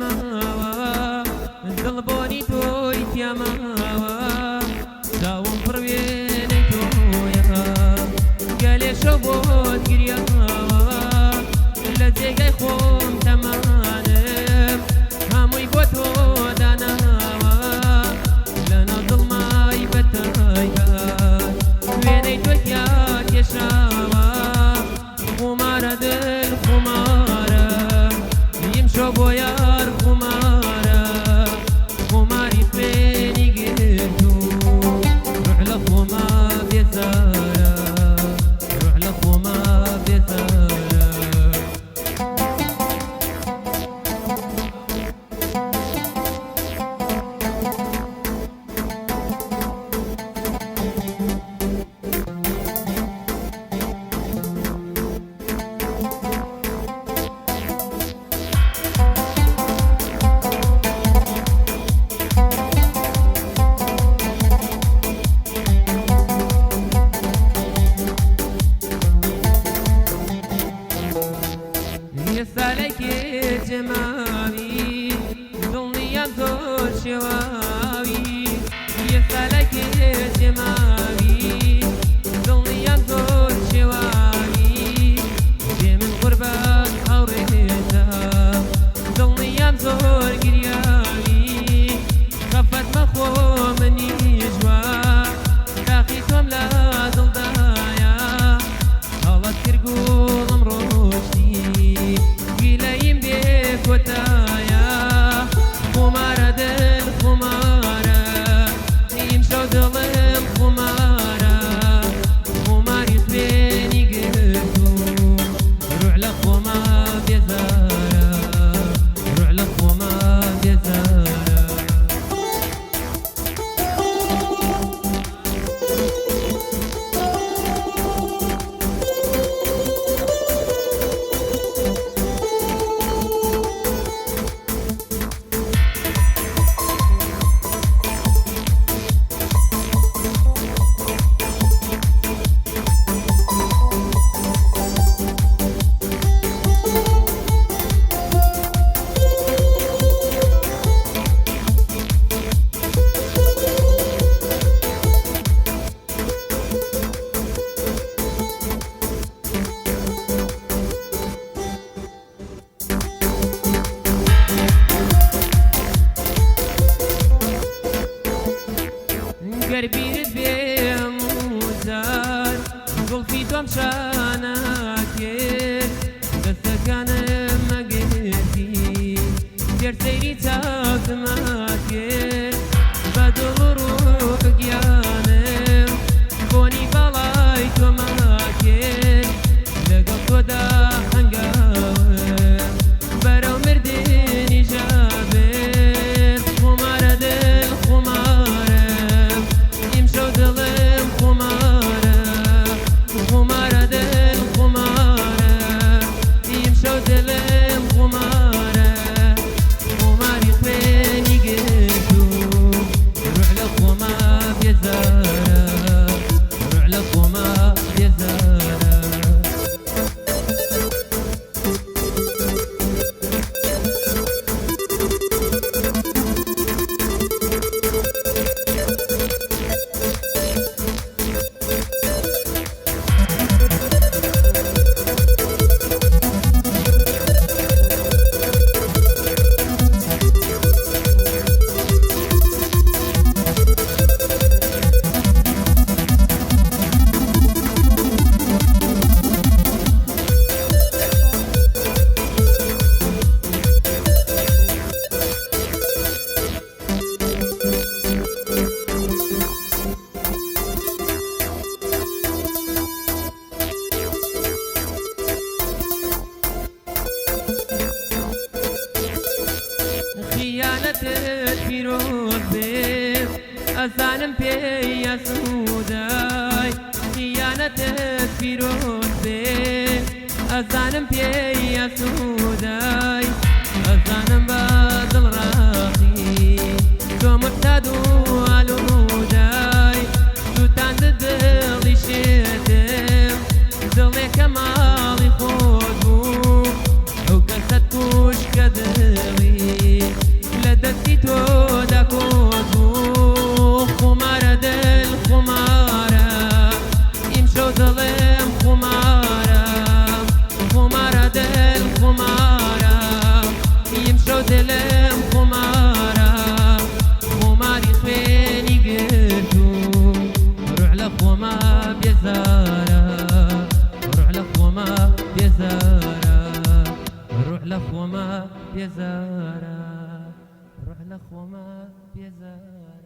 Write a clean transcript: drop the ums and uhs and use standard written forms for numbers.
نەماوە دڵبۆنی تۆی تیاماوە چاوم پڕ وێنەی تۆیە گەلێ شەو بۆت گریاوە لە جێگای خۆم تەمانم هەمووی بۆ تۆ داناوە لەناو دڵمای بەتایبەت وێنەی تۆی تیا کێشاوە خۆمارە دل خۆمارە شو بۆ یار خۆمارە خۆماری خوێنی گرتو ڕوح لە خۆما بێزارە ڕوح لە خۆما بێزارە سالێکی جەماوی دڵنیام زۆر شێواوی یە سالێکی جەماوی دڵنیام زۆر شێواوی بێ من قوربان هەوڕێتە دڵنیام زۆر گریاوی خەفەت مەخۆ منیش وا داخی تۆم لە دڵدایە هەڵەت کرد گوڵم ڕۆشتی گیلەیم بێ کۆتایە خۆمارە دل خۆمارە ئیمشەو دڵم خۆمارە خۆماری خوێنی گرتو ڕوح لە خۆما بێزارە ڕوح لە خۆما بێزارە گەر بیرت بێ هەموو گڵفی تۆم شاناکرد دەستەکانم مەگرتی گەر سەیری چاوتما کرد بە دڵ و ڕوح گیانم بۆنی باڵای تۆما کرد لەگەڵ تۆدا هەنگاوم بەرەو مردنی ژابێت خۆمارە دل خۆمارە دڵم خۆمارە خۆمارە دل خۆمارە ئیمشەو دڵم خۆمارە خۆماری خوێنی گرتو ڕوح لە خۆما بێزارە ڕوح لە خۆما بێزارە خیانەتت پیرۆز بێ ئەزانم پێیە سوودای خیانەتت پیرۆز بێ ئەزانم پێیە سوودای ئەزانم بە دڵڕاقی تۆ مرتاد و ئالوودای سووتاند دڵی شێتم دڵێکە ماڵی خۆت بوو ئەو کەسەت توش خوشکە دڵی لە دەستی تۆ دەکۆت بوو خۆمارە دڵ خۆمارە ئیمشەو دڵێم خۆمارە خۆمارە دڵ خۆمارە ئیمشەو دڵێم خۆمارە خۆماری خوێنی گرتووم ڕوح لە خۆما بێزارە ڕوح لە خۆما بێزارە ڕوح لە خۆما بێزارە ڕوح لە خۆما بێزارە